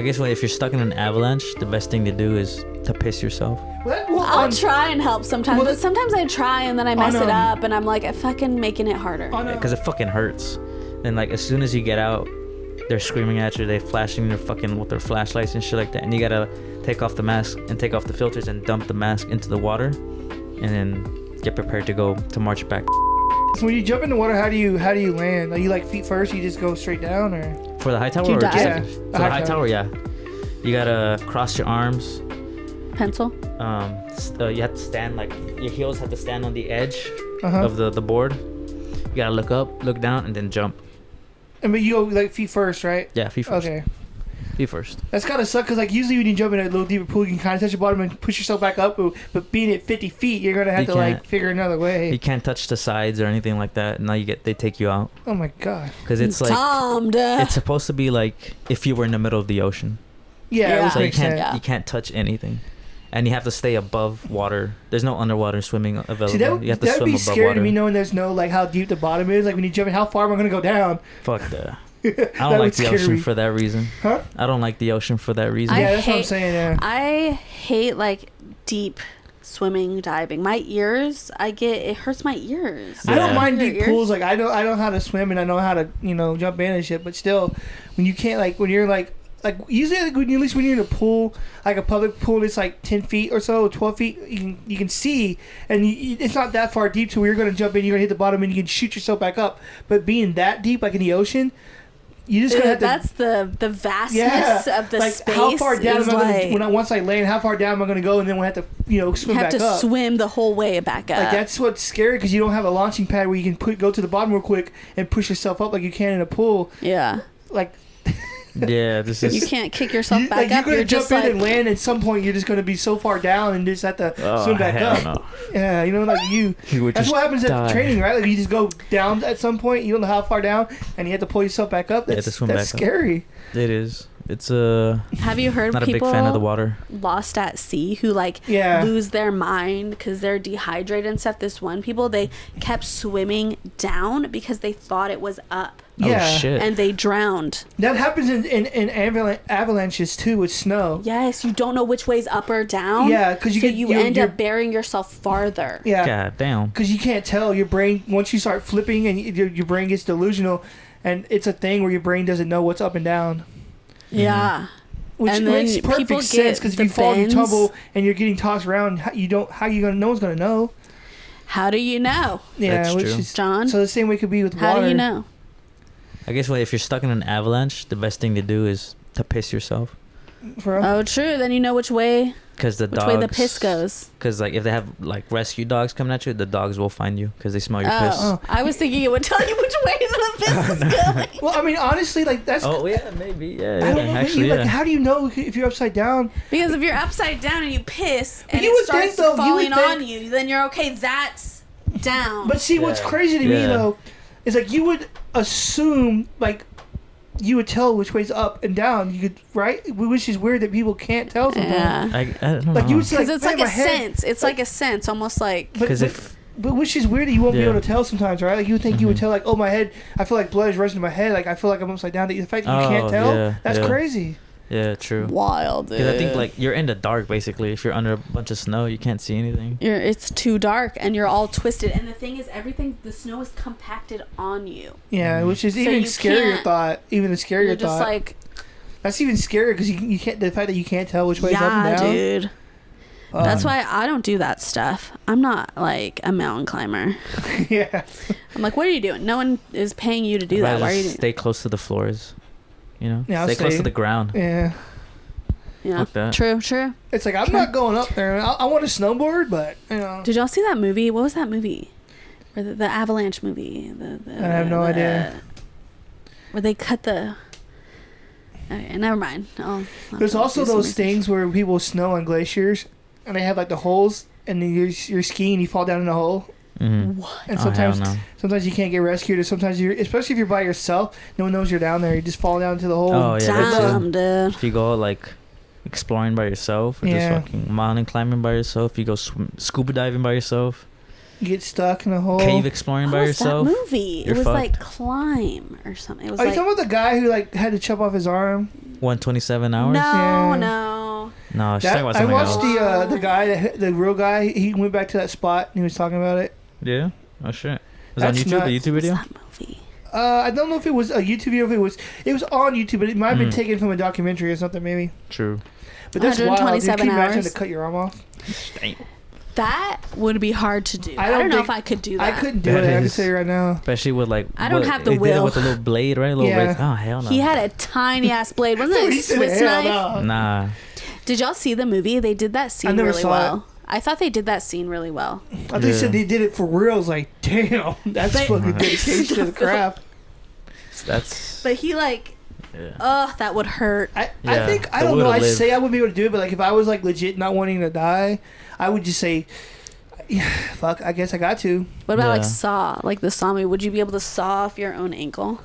guess if you're stuck in an avalanche, the best thing to do is to piss yourself. I'll try and help sometimes, but sometimes I try and then I mess it up, and I'm like, I'm fucking making it harder. Because it fucking hurts. Then like as soon as you get out, they're screaming at you. They're flashing their fucking with their flashlights and shit like that. And you gotta take off the mask and take off the filters and dump the mask into the water, and then get prepared to march back. So when you jump in the water, how do you land? Are you like feet first? You just go straight down, or for the high tower? Do you Or dive? just for the high tower, yeah. You gotta cross your arms. Pencil. You have to stand like your heels have to stand on the edge of the board. You gotta look up, look down, and then jump. But you go like feet first, right? Yeah, feet first. Okay. Feet first. That's gotta suck because like usually when you jump in a little deeper pool, you can kind of touch the bottom and push yourself back up. But being at 50 feet, you're gonna have to like figure another way. You can't touch the sides or anything like that. Now they take you out. Oh my god. Because it's like it's supposed to be like if you were in the middle of the ocean. Yeah. So you can't touch anything. And you have to stay above water. There's no underwater swimming available. See, you have to swim above water. That would be scary to me knowing there's no like how deep the bottom is. Like when you jump in, how far am I gonna go down? Fuck that. I don't like the ocean for that reason. Huh? I don't like the ocean for that reason. Yeah, that's what I'm saying. Yeah. I hate like deep swimming, diving. My ears, it hurts my ears. I don't mind deep pools. Like I know how to swim and I know how to jump in and shit. But still, when you can't when you're like usually at least when you're in a pool, like a public pool that's like 10 feet or so, 12 feet, you can see, and it's not that far deep to where you're gonna jump in, you're gonna hit the bottom, and you can shoot yourself back up. But being that deep, like in the ocean, you just gonna have to. That's the vastness of the space. How far down am I gonna, once I land? How far down am I gonna go, and then we'll have to swim back up. Have to swim the whole way back up. Like that's what's scary because you don't have a launching pad where you can go to the bottom real quick and push yourself up like you can in a pool. Yeah. Like. Yeah, this is. You can't kick yourself back up. You're gonna jump in and land. At some point, you're just gonna be so far down and just have to swim back up. No. Yeah, that's what happens at training, right? Like you just go down at some point. You don't know how far down, and you have to pull yourself back up. That's scary. It is. It's Have you heard not people a big fan of the water lost at sea who lose their mind because they're dehydrated and stuff? This one people, they kept swimming down because they thought it was up. Yeah. Oh, shit. And they drowned. That happens in avalanches too with snow. Yes, you don't know which way's up or down. Yeah, because you end up burying yourself farther. Yeah. God damn. Because you can't tell your brain once you start flipping and your brain gets delusional, and it's a thing where your brain doesn't know what's up and down. Yeah. Which makes perfect sense because if you fall and you tumble and you're getting tossed around, no one's gonna know. How do you know? Yeah, that's which true. is John. So the same way it could be with water. How do you know? I guess if you're stuck in an avalanche, the best thing to do is to piss yourself. Oh, true. Then you know which way. Because which way the piss goes. Because if they have rescue dogs coming at you, the dogs will find you because they smell your piss. Oh, I was thinking it would tell you which way the piss is going. Well, I mean, honestly, that's. Oh yeah, maybe yeah. I don't know, actually, yeah. How do you know if you're upside down? Because if you're upside down and you piss and it starts falling on you, then you're okay. That's down. But see, what's crazy to me though, is you would assume you would tell which way's up and down. You could, right? Which is weird that people can't tell sometimes. Yeah. I don't know. You would say, because it's like a sense. It's like a sense, almost like. But which is weird that you won't be able to tell sometimes, right? You would think you would tell oh, my head. I feel like blood is rushing to my head. I feel like I'm upside down. The fact that you can't tell, that's crazy. Yeah, true. Wild, dude. Because I think you're in the dark basically. If you're under a bunch of snow, you can't see anything. It's too dark and you're all twisted. And the thing is, the snow is compacted on you. Yeah, which is even scarier thought. Even a scarier thought. Just that's even scarier because you can't. The fact that you can't tell which way is up and down. Yeah, dude. That's why I don't do that stuff. I'm not a mountain climber. Yeah. I'm what are you doing? No one is paying you to do that. Why are you doing? Stay close to the floors. Yeah, stay close to the ground. Yeah. Yeah. Like that. True. It's I'm not going up there. I want to snowboard, but Did y'all see that movie? What was that movie? Or the avalanche movie? I have no idea. Where they cut the. Okay, never mind. There's also those things where people snow on glaciers, and they have the holes, and then you're skiing, you fall down in a hole. Mm-hmm. What? And sometimes you can't get rescued, or sometimes especially if you're by yourself, no one knows you're down there. You just fall down into the hole. Oh yeah, dude. If you go exploring by yourself, or just fucking mountain climbing by yourself, you go scuba diving by yourself. You get stuck in a hole. Cave exploring by yourself. That movie? It was fucked. Climb or something. It was Are you talking about the guy who had to chop off his arm? 127 hours. No. No, she's talking about I something watched else. the guy, the real guy. He went back to that spot and he was talking about it. Yeah. Oh shit. Was it on That's YouTube? A YouTube video? What's that movie? I don't know if it was a YouTube video. If it was on YouTube, but it might have been taken from a documentary or something, maybe. True. But that's wild. Dude, 127 can you imagine hours. to cut your arm off? Damn. That would be hard to do. I don't know if I could do that. I couldn't do it. I can say right now. Especially with like. I don't have the they will. did it with a little blade, right? A little blade. Oh hell no. He had a tiny ass blade. Wasn't it a Swiss knife? No. Nah. Did y'all see the movie? They did that scene never really saw well. it. I thought they did that scene really well. I thought they said they did it for real. I was like, damn, that's fucking dedication to the craft. But he like, that would hurt. I think I don't know. I say I wouldn't be able to do it, but like if I was like legit not wanting to die, I would just say, yeah, fuck. I guess I got to. What about like Saw? Like the Saw movie? Would you be able to saw off your own ankle?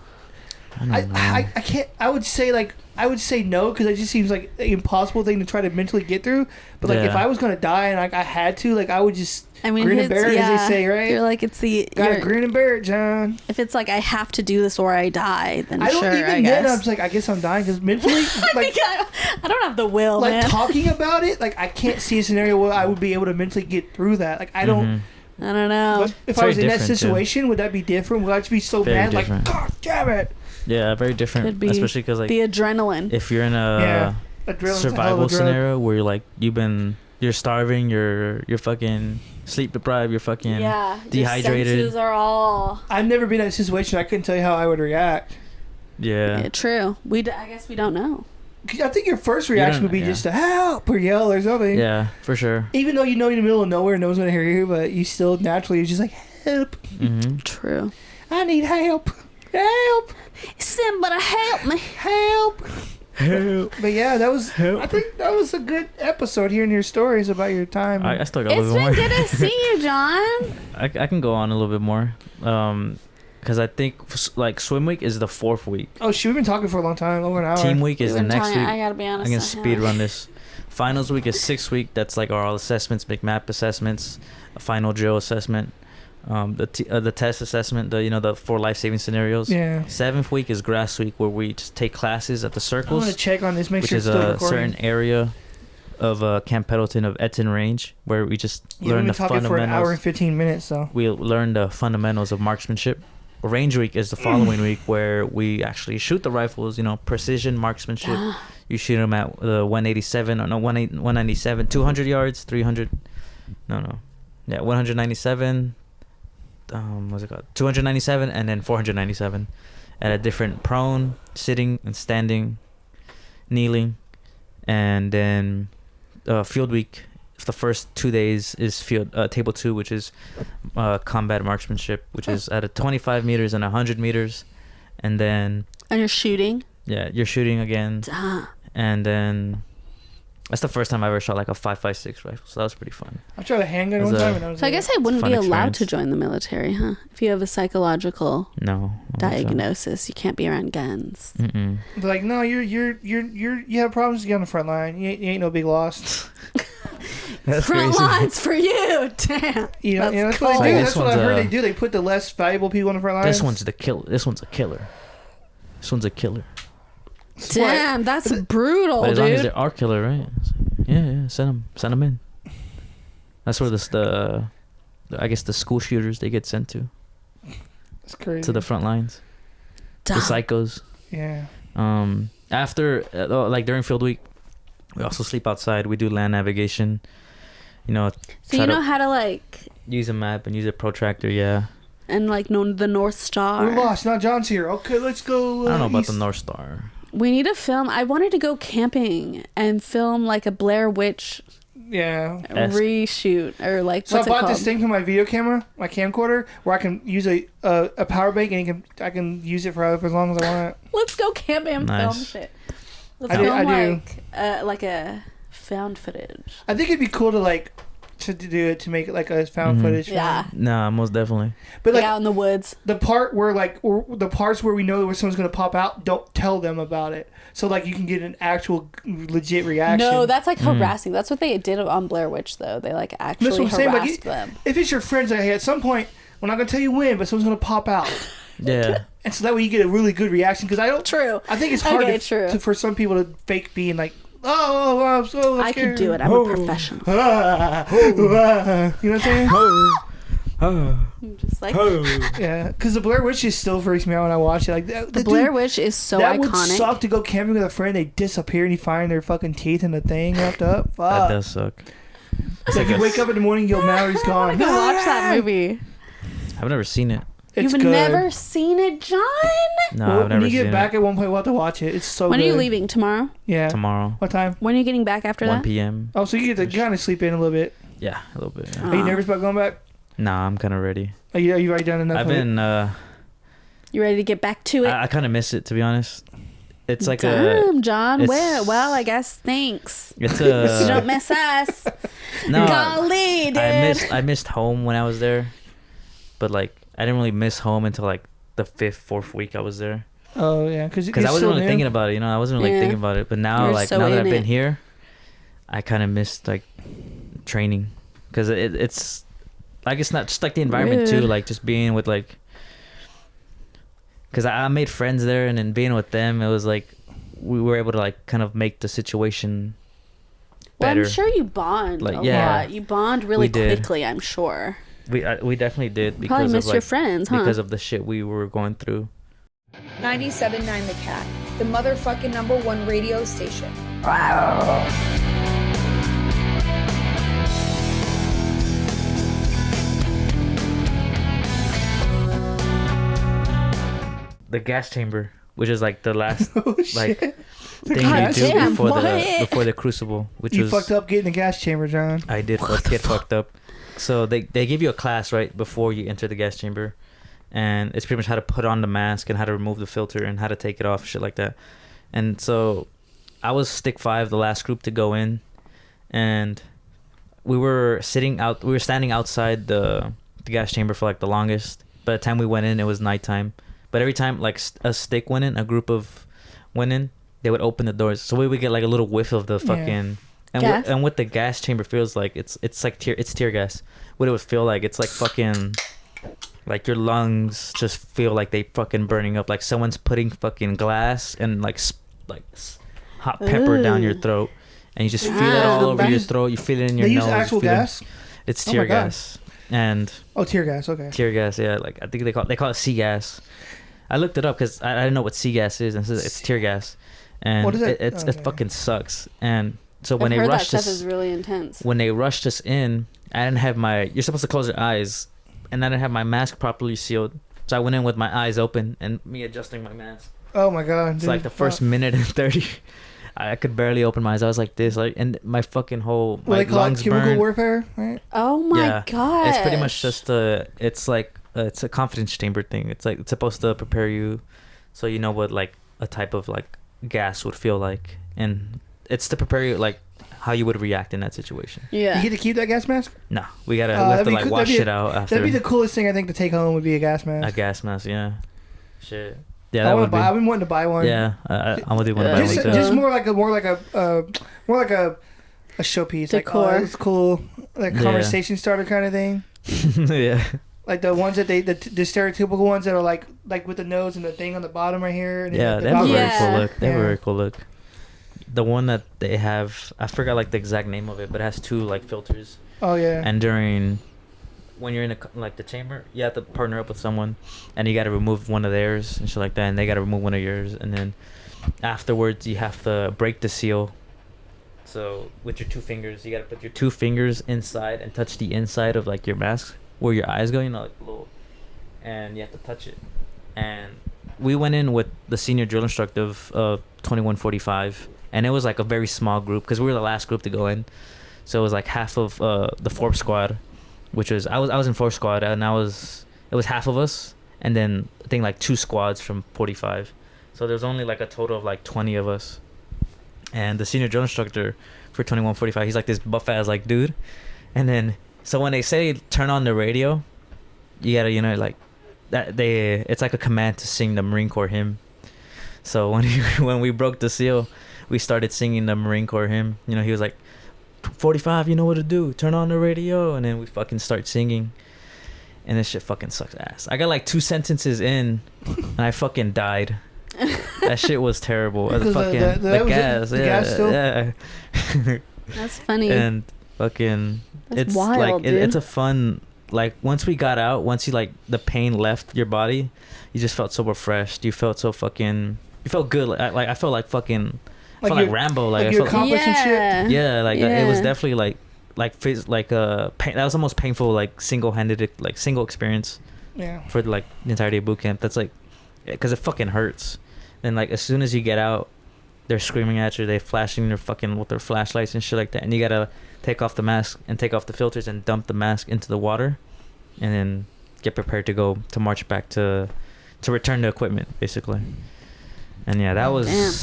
I can't. I would say no because it just seems like an impossible thing to try to mentally get through. But like if I was gonna die and like I had to, like I would just grin and bear it, as they say, right? You're like gotta grin and bear it, John. If it's like I have to do this or I die, then I don't sure, even I then guess. I'm just like I guess I'm dying because mentally, like I don't have the will, like man. talking about it, like I can't see a scenario where I would be able to mentally get through that. Like I don't. I don't know. But if I was in that situation, would that be different? Would I just be so mad, different. like God damn it? Yeah, very different. Could be especially because like the adrenaline. If you're in a survival scenario where you're starving, you're fucking sleep deprived, you're fucking dehydrated. Your senses are all. I've never been in that situation. I couldn't tell you how I would react. Yeah. True. I guess we don't know. I think your first reaction would be just to help or yell or something. Yeah, for sure. Even though you know you're in the middle of nowhere, no one's gonna hear you, but you still naturally, you're just like help. True. I need help. Help. Somebody help me. Help. But yeah, I think that was a good episode hearing your stories about your time. I still got a little bit more. It's been good to see you, John. I can go on a little bit more. Because I think like swim week is the 4th week. Oh shit, we've been talking for a long time, over an hour. Team week is the next week. I gotta be honest. I'm gonna speed run this. Finals week is 6th week. That's like our all assessments, McMap assessments, a final drill assessment, the test assessment, the 4 life-saving scenarios. Yeah. 7th week is grass week, where we just take classes at the circles. I want to check on this, make which sure is it's still a recording. certain area of Camp Pendleton of Eton Range, where we just learn the fundamentals. For an hour and 15 minutes, so we learn the fundamentals of marksmanship. Range week is the following week, where we actually shoot the rifles, precision marksmanship. You shoot them at the 197, 200 yards, 300. Yeah, 197. What's it called? 297 and then 497 at a different prone, sitting and standing, kneeling, and then field week. The first 2 days is field table 2, which is combat marksmanship, which is at a 25 meters and 100 meters, and then you're shooting. Yeah, you're shooting again, and then that's the first time I ever shot like a 5.56 rifle, so that was pretty fun. I tried a handgun one time, and that was. So I guess I wouldn't be allowed to join the military, huh? If you have a psychological diagnosis, you can't be around guns. Mm-mm. They're like, no, you have problems to get on the front line. You ain't no big loss. That's front crazy. lines for you. Damn. That's what they do. That's what I heard they do. They put the less valuable people on the front lines. This one's a killer. This one's a killer. Damn, that's brutal, but as dude. long as they are killer, right? Yeah. Send them in. That's where I guess the school shooters they get sent to. That's crazy. To the front lines. Dumb. The psychos. Yeah. After like during field week, we also sleep outside. We do land navigation. So you know how to like use a map and use a protractor, yeah. And like know the North Star. We're lost. Now John's here. Okay, let's go. I don't know about the North Star. We need to film. I wanted to go camping and film like a Blair Witch. Yeah. Reshoot or like. So what's I bought it called? this thing for my video camera, my camcorder, where I can use a power bank and I can use it for as long as I want. Let's go camping and film shit. Let's film like a found footage. I think it'd be cool to do it to make it like a found footage. Yeah. Nah, most definitely. But like out in the woods. The part where the parts where we know where someone's gonna pop out, don't tell them about it. So like you can get an actual legit reaction. No, that's like harassing. That's what they did on Blair Witch though. They like actually harassed them. If it's your friends, like, hey, at some point we're not gonna tell you when, but someone's gonna pop out. Yeah. And so that way you get a really good reaction. Because I think it's hard for some people to fake being like, I'm so scared. I could do it. I'm a professional. You know what I'm saying? I'm just like, yeah, because the Blair Witch still freaks me out when I watch it. Like the Blair Witch is so that iconic. That would suck to go camping with a friend. They disappear and you find their fucking teeth in the thing wrapped up. Fuck. That does suck. It's like you wake up in the morning, and Mallory's gone. I gotta watch that movie. I've never seen it. It's You've good. never seen it, John? I've No, never when you get back at one point, we'll have to watch it. It's so When good. are you leaving? Tomorrow? Yeah. Tomorrow. What time? When are you getting back after 1 that? p.m. Oh, so you get to kind of sleep in a little bit. Yeah, a little bit. Yeah. Are you nervous about going back? Nah, I'm kind of ready. Are you already done enough? I've been. You ready to get back to it? I kind of miss it, to be honest. It's like Damn, John. Well, I guess thanks. It's You don't miss us. No. Golly, dude. I missed home when I was there, but like I didn't really miss home until like the 4th week I was there. Oh yeah, because I wasn't really thinking about it. You know, I wasn't really thinking about it. But now, You're like so now that I've in been it. here, I kind of missed like training because it's like it's not just like the environment too. Rude. Like just being with like, because I made friends there, and then being with them, it was like we were able to like kind of make the situation better. Well, I'm sure you bond Like, a yeah. lot. You bond really We did. quickly, I'm sure. We definitely did because Probably of miss like your friends, huh? because of the shit we were going through. 97.9 The Cat, the motherfucking #1 radio station. The gas chamber, which is like the last like shit. thing God you do damn, before what? the crucible, which You was fucked up getting the gas chamber, John. I did get fucked up. So they give you a class right before you enter the gas chamber, and it's pretty much how to put on the mask and how to remove the filter and how to take it off, shit like that. And so I was stick 5, the last group to go in, and we were standing outside the gas chamber for like the longest. By the time we went in, it was nighttime. But every time like a stick went in, a group of went in, they would open the doors, so we would get like a little whiff of the fucking. And what the gas chamber feels like, it's like tear gas. What it would feel like, it's like fucking, like your lungs just feel like they fucking burning up, like someone's putting fucking glass and like hot pepper down your throat, and you just feel it all over your throat. You feel it in your They nose. use actual gas. It's Oh tear my God. gas. And Tear gas. Okay. tear gas, yeah. Like I think they call it sea gas. I looked it up because I didn't know what sea gas is, and it says it's tear gas, and What is it? it fucking sucks. And so when I've they heard rushed that stuff us, is really intense. when they rushed us in, I didn't have you're supposed to close your eyes, and I didn't have my mask properly sealed. So I went in with my eyes open and me adjusting my mask. Oh my God. It's dude. like the first minute and 30, I could barely open my eyes. I was like this, like, and my fucking whole What they call it, lungs chemical burned. warfare, right? Oh my Yeah. god. It's pretty much just it's like it's a confidence chamber thing. It's like it's supposed to prepare you, so you know what like a type of like gas would feel like, and it's to prepare you like how you would react in that situation. Yeah. You get to keep that gas mask? No, we have to like wash it out after. That'd be the coolest thing I think to take home would be a gas mask. A gas mask, yeah. Shit. Yeah, I that want would to be. buy. I've been wanting to buy one. Yeah, I'm gonna do one to buy Just, one too. just more like a showpiece. Decor. Like, it's cool. Like Yeah. conversation starter kind of thing. Yeah. Like the ones that the stereotypical ones that are like with the nose and the thing on the bottom right here. And Yeah, the they have a bottom- very Yeah. cool look. They have a Yeah. very cool look. The one that they have, I forgot like the exact name of it, but it has 2 like filters. Oh yeah. And when you're in like the chamber, you have to partner up with someone, and you got to remove one of theirs and shit like that, and they got to remove one of yours, and then afterwards you have to break the seal. So with your 2 fingers, you got to put your 2 fingers inside and touch the inside of like your mask where your eyes go, you know, like little, and you have to touch it. And we went in with the senior drill instructor of 2145, and it was like a very small group because we were the last group to go in. So it was like half of the 4th squad, which was I was in 4th squad, and it was half of us, and then I think like 2 squads from 45. So there's only like a total of like 20 of us. And the senior drill instructor for 2145, he's like this buff ass like dude. And then so when they say turn on the radio, you gotta like that it's like a command to sing the Marine Corps hymn. So when we broke the seal, we started singing the Marine Corps hymn. You know, he was like, 45, you know what to do, turn on the radio, and then we fucking start singing. and this shit fucking sucks ass. I got like 2 sentences in, and I fucking died. That shit was terrible. The fucking the gas, yeah. That's funny. And fucking, That's it's wild, like dude. it's a fun. Like once we got out, once you like the pain left your body, you just felt so refreshed. You felt so fucking. You felt good. Like I felt like fucking. I felt like Rambo. Like I you felt. accomplished some shit. Yeah, like it was definitely like pain. That was the most painful like single-handed like single experience. Yeah. For like the entirety of boot camp, that's like, because it fucking hurts. And like as soon as you get out, they're screaming at you. They flashing their fucking with their flashlights and shit like that. And you gotta take off the mask and take off the filters and dump the mask into the water, and then get prepared to go to march back to return the equipment basically. And yeah, that was. Damn.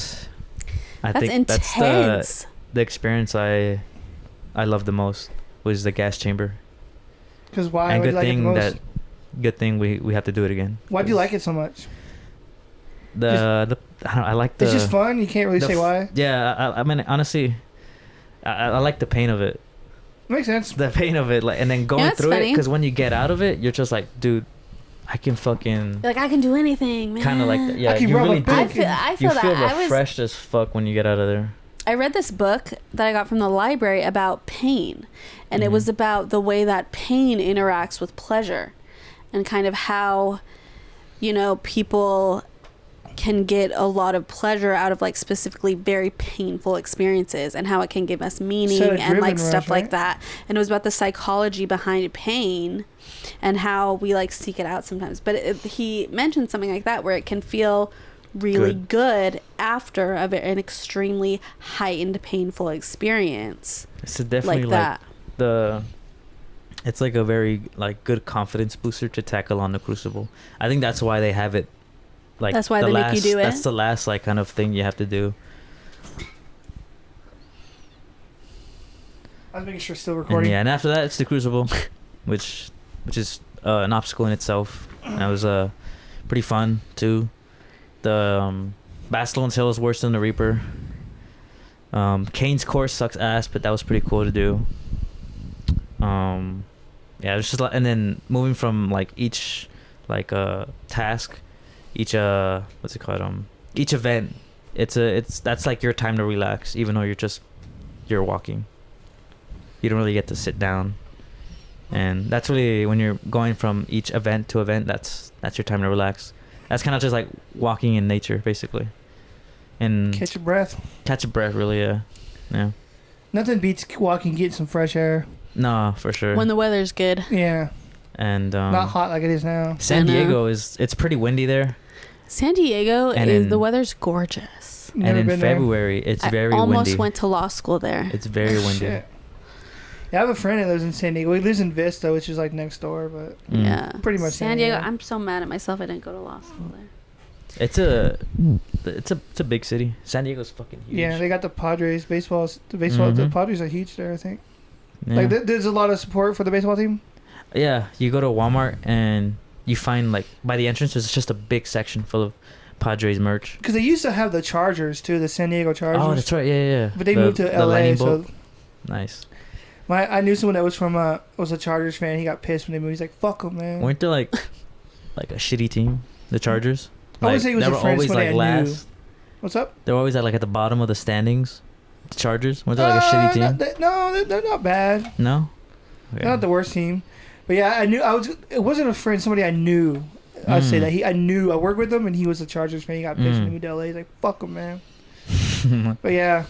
I That's think intense. that's the experience I loved the most was the gas chamber. Because why? And Why'd you like it the most? Good thing we have to do it again. Why do you like it so much? I like the. It's just fun. You can't really say why. Yeah, I mean honestly, I like the pain of it. Makes sense. The pain of it, like, and then going through funny. it, because when you get out of it, you're just like, dude, I can fucking. You're like, I can do anything, man. Kind of like that. Yeah, I can you rub really a do. back. I feel You feel that. refreshed as fuck when you get out of there. I read this book that I got from the library about pain, and it was about the way that pain interacts with pleasure, and kind of how, you know, people can get a lot of pleasure out of like specifically very painful experiences, and how it can give us meaning and like stuff like that. And it was about the psychology behind pain and how we like seek it out sometimes. But he mentioned something like that where it can feel really good after an extremely heightened painful experience. It's definitely like that. It's like a very like good confidence booster to tackle on the Crucible. I think that's why they have it. Like that's why they make you do it. That's the last like kind of thing you have to do. I was making sure it's still recording. And after that it's the Crucible, which is an obstacle in itself. And that was pretty fun too. The Bastalon's Hill is worse than the Reaper. Kane's course sucks ass, but that was pretty cool to do. Yeah, it's just like, and then moving from like each like task, each what's it called, each event, that's like your time to relax, even though you're walking. You don't really get to sit down, and that's really when you're going from each event to event, that's your time to relax. That's kind of just like walking in nature basically, and catch your breath really. Yeah Nothing beats walking, getting some fresh air. No, for sure. When the weather's good. Yeah. And not hot like it is now. San Diego it's pretty windy there. San Diego the weather's gorgeous. And in February it's very windy. I almost went to law school there. It's very windy. Shit. Yeah, I have a friend that lives in San Diego. He lives in Vista, which is like next door, but yeah, pretty much San Diego. I'm so mad at myself I didn't go to law school there. It's a big city. San Diego's fucking huge. Yeah, they got the Padres baseball. The Padres are huge there, I think. Yeah. Like there's a lot of support for the baseball team. Yeah, you go to Walmart and you find like by the entrance there's just a big section full of Padres merch. Because they used to have the Chargers too, the San Diego Chargers. Oh, that's right. Yeah. But they moved to LA. So nice. I knew someone that was a Chargers fan. He got pissed when they moved. He's like, "Fuck them, man." Weren't they like a shitty team, the Chargers? I would say it was they the were French always one like I last. knew. What's up? They were always at the bottom of the standings. The Chargers weren't they like a shitty team? No, they're not bad. No, okay. They're not the worst team. But yeah, it wasn't a friend. Somebody I knew. I'd say that I worked with him, and he was a Chargers fan. He got pissed when he moved to LA. He's like, "Fuck him, man." But yeah.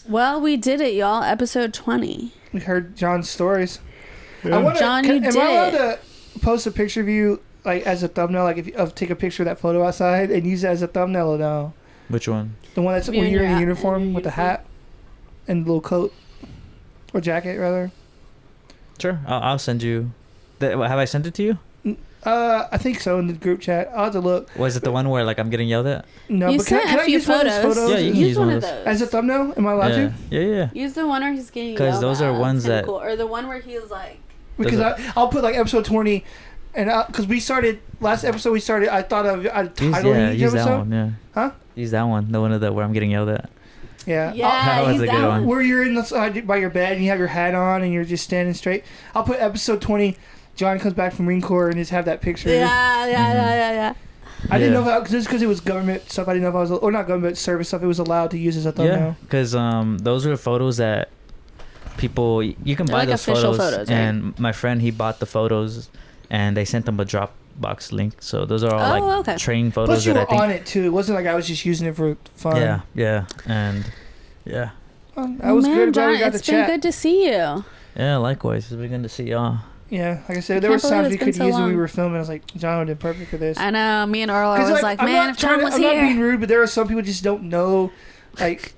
Well, we did it, y'all. Episode 20. We heard John's stories. Yeah. John, you did Am I allowed it. to post a picture of you as a thumbnail? Like take a picture of that photo outside and use it as a thumbnail or no? Which one? The one that's when you're in a uniform with the hat and the little coat or jacket rather. Sure, I'll send you. Have I sent it to you? I think so in the group chat. I'll have to look. Was it the one where like I'm getting yelled at? No, You but sent can a I few use one of those photos. Yeah, you can use one of those. as a thumbnail? Am I allowed Yeah. to? Yeah. Use the one where he's getting 'Cause yelled those at. are That's ones kinda that- cool. Or the one where he was like... Because I'll put like episode 20, and because we started last episode, I thought of a title each Use that episode. one. Yeah. Huh? Use that one. The one of the where I'm getting yelled at. Yeah. Yeah, that was use a that good one. Where you're in the side by your bed and you have your hat on and you're just standing straight. I'll put episode 20. John comes back from Marine Corps and just have that picture. Yeah. I didn't Yeah. know if because it was government stuff. I didn't know if I was, or not government service stuff. It was allowed to use as a Yeah, thumbnail. because those were photos that people you can They're buy like those official photos, photos, right? and my friend he bought the photos, and they sent them a Dropbox link. So those are all like okay. training photos Plus, you that were I think. on it too. It wasn't like I was just using it for fun. Yeah, and yeah, That was Man, good. Glad John, we got to it's been chat. good to see you. yeah. Likewise, it's been good to see y'all. Yeah, like I said, I there were can't believe times we it's could been so use when we long. were filming. I was like, John would have been perfect for this. I know. Me and Earl, I 'Cause, was like, I'm man, not if John was I'm not being here. rude, but there are some people just don't know, like,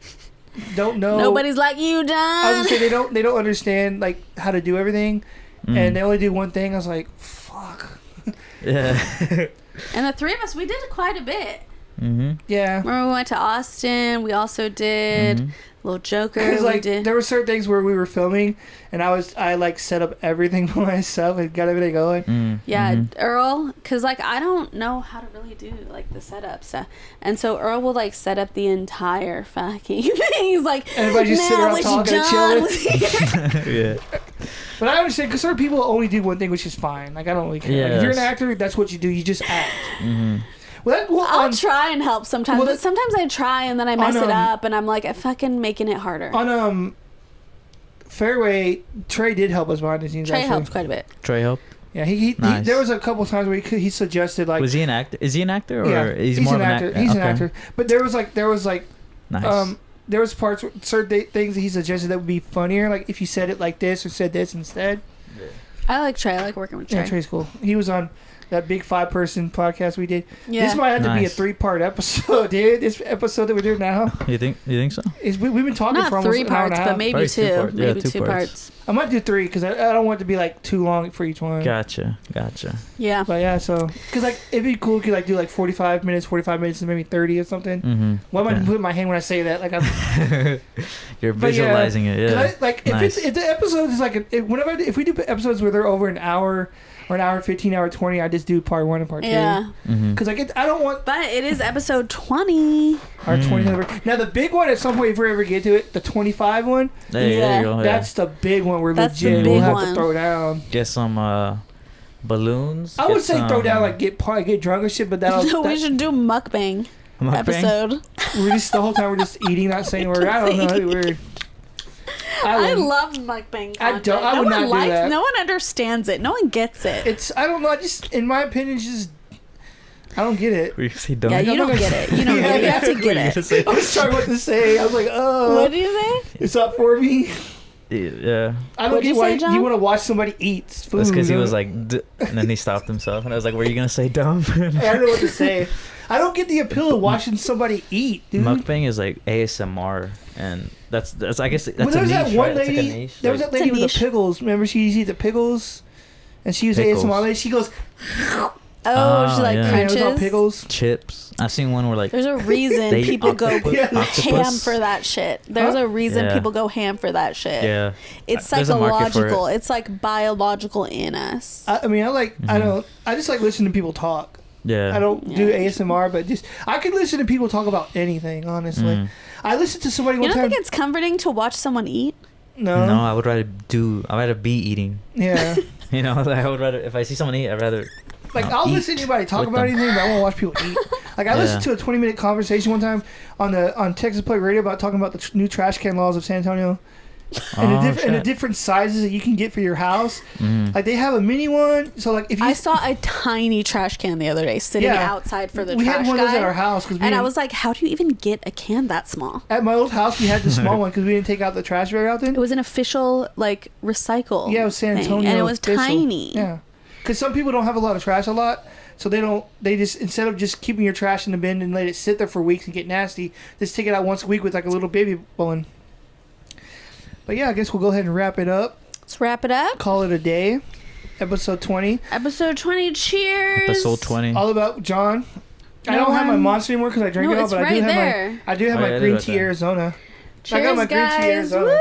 don't know. Nobody's like you, I was John. gonna say they don't understand like how to do everything, and they only do one thing. I was like, fuck. Yeah. And the three of us, we did quite a bit. Yeah. Remember we went to Austin. We also did Little Joker. Because We like did. there were certain things where we were filming, and I like set up everything for myself and got everything going. Yeah, Earl, because like I don't know how to really do like the setup stuff, and so Earl will like set up the entire fucking thing. He's like, Everybody just sit "Man, I around wish talking and John chilling." was here." Yeah. But I understand because certain people only do one thing, which is fine. Like I don't really care. Like, if you're an Yes. actor, that's what you do. You just act. Well, I'll try and help sometimes, well, but sometimes I try and then I mess on, it up, and I'm like, I'm fucking making it harder. on Fairway, Trey did help us behind the scenes. Trey actually. helped quite a bit. Trey Hope. Yeah, he Nice. there was a couple times where he suggested like. Was he an actor? Is he an actor or Yeah, he's more an of an actor. actor? He's an Okay. actor. But there was like Nice. there was parts, certain things that he suggested that would be funnier, like if you said it like this or said this instead. I like Trey. I like working with Trey. Yeah, Trey's cool. He was on that big 5-person podcast we did. Yeah. This might have to be a Nice. 3-part episode, dude. This episode that we're doing now You think so? is we've been talking Not for almost 3 an hour and parts, a half. but maybe Probably 2. 2 parts. Yeah, Maybe 2 2 parts. parts. I might do 3 because I don't want it to be like too long for each one. Gotcha. Yeah. But yeah, so because like it'd be cool if you like do like 45 minutes and maybe 30 or something. Why am I putting my hand when I say that? Like I'm You're But yeah, visualizing it. 'cause Yeah. like Nice. if the episode is like if we do episodes where they're over an hour or an hour 15, hour 20, I just do part 1 and part 2. Yeah. Because like I don't want But it is episode 20. our 20th. Now the big one at some point if we ever get to it, the 25 one. There Yeah. you go. Yeah. That's the big one. We're That's the legit. big We'll have to one. throw down. Get some balloons. I would Get say throw some down like get drunk or shit, but that'll we should do mukbang mukbang. episode. we're just the whole time we're just eating, not saying a word. I don't know. It'd be weird. I wouldn't. love mukbang content. I don't- I no would one not do likes. that. No one understands it. No one gets it. It's I don't know. I just in my opinion, it's just I don't get it. Were you say dumb? Yeah, you don't get it. You don't get it. You have to get it. I was trying what to say. I was like, oh, What do you say? it's not for me. Yeah. I don't What'd get you why say, John? you want to watch somebody eat food. That's because he was like, and then he stopped himself, and I was like, "Were you gonna say dumb?" I don't know what to say. I don't get the appeal of watching somebody eat, dude. Mukbang is like ASMR, and that's I guess that's Well, there a was niche, that one right? It's like lady. a niche. There was like- that lady It's a with the niche. pickles. Remember, she used to eat the pickles, and she was Pickles. ASMR lady. She goes, Oh, she like yeah. yeah, it was all crunches. pickles. chips. I've seen one where like There's a reason They people go Yeah. ham for that shit. There's Huh? a reason Yeah. people go ham for that shit. yeah, It's There's a market for it. psychological. It's like biological in us. I mean, I just like listening to people talk. yeah. I don't do Yeah. ASMR, but just I could listen to people talk about anything. Honestly, I listened to somebody You one don't time. think it's comforting to watch someone eat? No, No, I would rather be eating. yeah. You know, like, I would rather if I see someone eat, I'd rather. Like I'll eat listen to anybody talk with about them. anything, but I won't watch people eat. Like I listened to Yeah. a 20-minute conversation one time on Texas Play Radio about talking about the new trash can laws of San Antonio and the different sizes that you can get for your house. Like they have a mini one, so like if you I saw a tiny trash can the other day sitting Yeah. outside for the we trash had one of those guy. at our house because And I was like, how do you even get a can that small? at my old house we had the small one because we didn't take out the trash very often. It was an official like recycle. Yeah, it was San thing, Antonio, and it was official. tiny. Yeah, because some people don't have a lot of trash a lot, so they just instead of just keeping your trash in the bin and let it sit there for weeks and get nasty, just take it out once a week with like a little baby bowling. But yeah, I guess we'll go ahead and wrap it up. Let's wrap it up. Call it a day. episode 20. Episode 20. Cheers. Episode 20. All about John. I don't have my Monster anymore because I drank it all, but I do have my green tea Arizona. Cheers, I got my guys. green tea Arizona.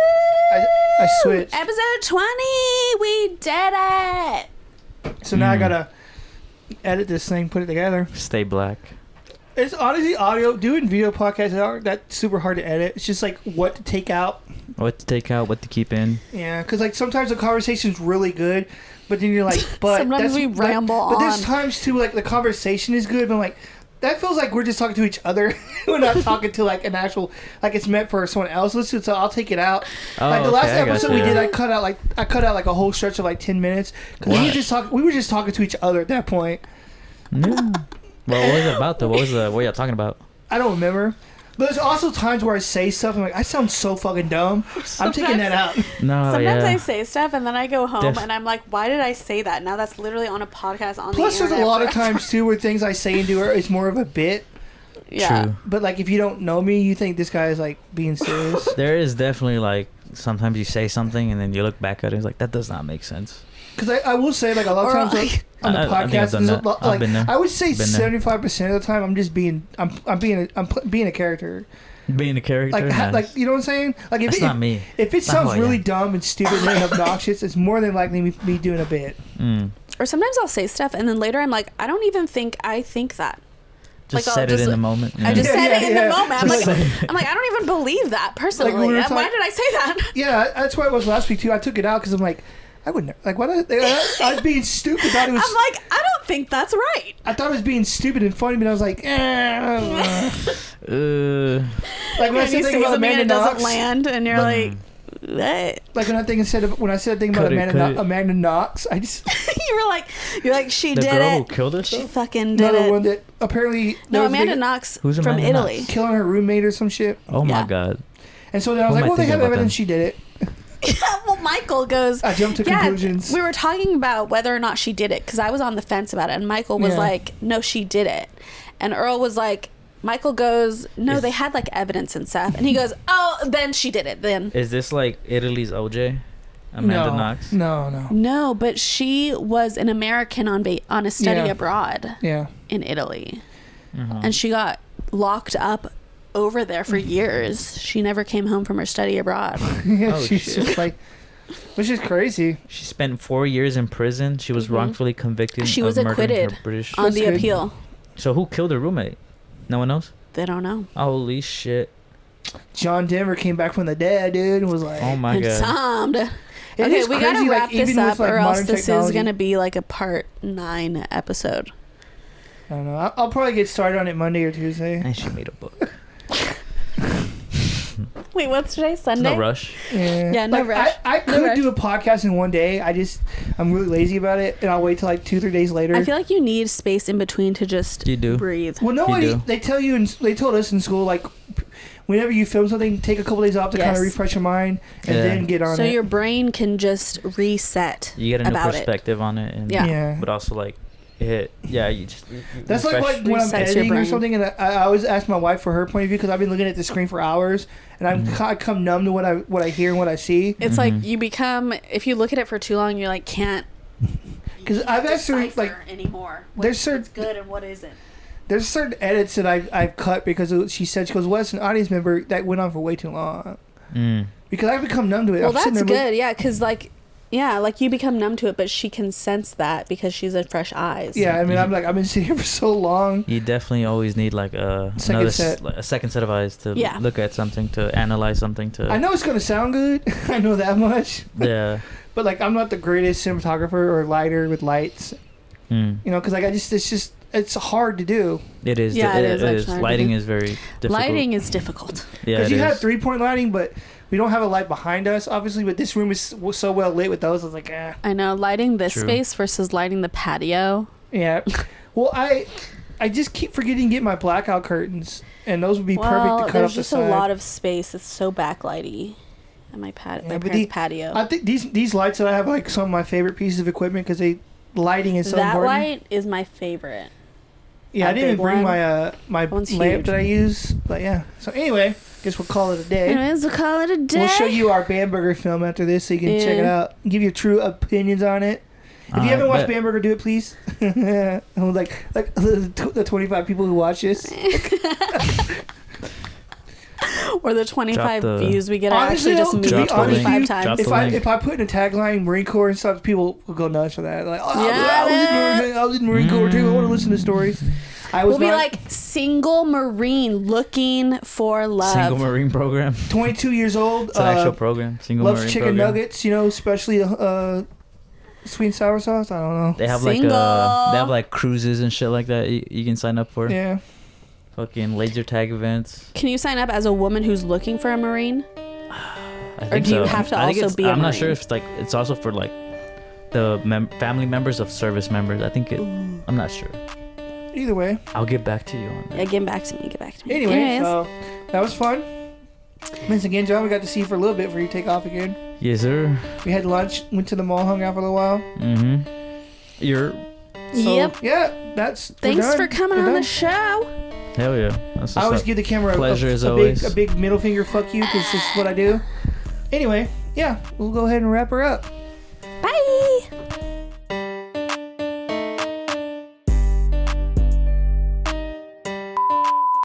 I switched. Episode 20. We did it. So now I gotta edit this thing, put it together. Stay black. It's honestly audio. Doing video podcasts aren't that super hard to edit. It's just like what to take out. What to take out, what to keep in. Yeah, because like sometimes the conversation's really good, but then you're like, but sometimes we ramble on. But there's times too like the conversation is good, but I'm like, that feels like we're just talking to each other. We're not talking to like an actual, like it's meant for someone else to listen. So I'll take it out. Oh, like the last okay, episode we did, I cut out like a whole stretch of like 10 minutes because we were just talking to each other at that point. Yeah. Well, what was it about though? What y'all talking about? I don't remember. But there's also times where I say stuff and I'm like, I sound so fucking dumb. I'm taking that out. No, Sometimes I say stuff and then I go home and I'm like, why did I say that? Now that's literally on a podcast on Plus, the internet. there's a lot of times too where things I say and do it's more of a bit. Yeah. True. But like, if you don't know me, you think this guy is like being serious. There is definitely like sometimes you say something and then you look back at it, it's like that does not make sense. Because I will say like a lot of times like, on the podcast, I would say 75% of the time I'm just being I'm being a character. Being a character, like nice. like you know what I'm saying? Like if That's not me. If it sounds really dumb and stupid and obnoxious, it's more than likely me doing a bit. Or sometimes I'll say stuff and then later I'm like, I don't even think I think that. Just said it in the moment. I just said it in the moment. I'm like, I don't even believe that personally. Like why did I say that? Yeah, that's why it was last week too. I took it out because I'm like, I wouldn't like what I was being stupid. I'm like, I don't think that's right. I thought it was being stupid and funny, but I was like, like when I said something about Amanda Knox, doesn't land, and you're like, what? Like when I said a thing about Amanda Knox, I just you're like she the did girl it. Who killed herself? She fucking did another it. one that apparently Amanda Knox Who's from Amanda Italy, Knox? killing her roommate or some shit. Oh my god. And so then I was like, well, they have evidence she did it. Well, Michael goes, I jumped to conclusions. We were talking about whether or not she did it because I was on the fence about it, and Michael was like, no, she did it. And Earl was like, Michael goes, no, they had like evidence and stuff. And he goes, oh, then she did it then. Is this like Italy's OJ? Amanda Knox? No, but she was an American on a study abroad in Italy. And she got locked up over there for years. She never came home from her study abroad. She's just like, which is crazy. She spent 4 years in prison. She was wrongfully convicted. She was acquitted on the appeal. So who killed her roommate? No one knows? They don't know. Holy shit. John Denver came back from the dead, dude, and was like, oh my god. Okay, we gotta wrap this up, or else this is gonna be like a part 9 episode. I don't know. I'll probably get started on it Monday or Tuesday. And she made a book. Wait, what's today? Sunday? No rush. Yeah, no rush. I could do a podcast in one day. I'm really lazy about it, and I'll wait till like 2-3 days later. I feel like you need space in between to just breathe. Well, they tell you, they told us in school, like, whenever you film something, take a couple days off to kind of refresh your mind, and then get on it. So your brain can just reset. You get a new perspective on it. And but also like, that's like when I'm editing or something, and I always ask my wife for her point of view because I've been looking at the screen for hours, and I come numb to what I hear and what I see. It's like you become, if you look at it for too long, you're like can't. Because I've actually like anymore. There's certain good and what isn't. There's certain edits that I've cut because she goes, well, as an audience member that went on for way too long. Because I've become numb to it. Well, that's good, because like. Yeah, like you become numb to it, but she can sense that because she's in fresh eyes. Yeah, I mean, I've been sitting here for so long. You definitely always need like a second set of eyes to look at something, to analyze something. I know it's gonna sound good. I know that much. Yeah. But like, I'm not the greatest cinematographer or lighter with lights. You know, because like it's hard to do. It is. Yeah, it is. Lighting is very difficult. Lighting is difficult. Yeah, because you have 3-point lighting, but we don't have a light behind us, obviously. But this room is so well lit with those. I was like, I know, lighting this space versus lighting the patio. Yeah. Well, I just keep forgetting to get my blackout curtains, and those would be perfect to cut off the side. There's just a lot of space. It's so backlighty. At my parents' patio. I think these lights that I have like some of my favorite pieces of equipment because lighting is so important. That light is my favorite. Yeah, I didn't even bring my lamp that I use, but yeah. So anyway, guess we'll call it a day. Anyways, we'll call it a day. We'll show you our Bamberger film after this, so you can check it out, give your true opinions on it. If you haven't watched bet. Bamberger, do it, please. I'm like the 25 people who watch this. Or the 25 the- views we get are Honestly, actually just though, moved to be honest with 25 you, times. If I put in a tagline Marine Corps and stuff, people will go nuts for that. Like, oh, Yeah, I was in Marine Corps too. I want to listen to stories. I was We'll be like single Marine looking for love. Single Marine program. 22 years old. It's an actual program. Single Loves Marine chicken program. nuggets, especially sweet and sour sauce. I don't know. They have Single. they have like cruises and shit like that you can sign up for. Yeah. Fucking laser tag events. Can you sign up as a woman who's looking for a Marine? I think do you so. have to I think also it's, be a I'm not sure Marine? if it's also for like the family members of service members. I think I'm not sure. Either way. I'll get back to you on that. Yeah, get back to me. Anyway, Anyways. so that was fun. Once again, John, we got to see you for a little bit before you take off again. Yes, sir. We had lunch, went to the mall, hung out for a little while. Mm-hmm. You're So, Yep. yeah, we're Thanks done. for coming We're on done. the show. hell yeah. That's I always what's up. give the camera Pleasure as always. a big middle finger fuck you because this is what I do. Anyway, yeah, we'll go ahead and wrap her up.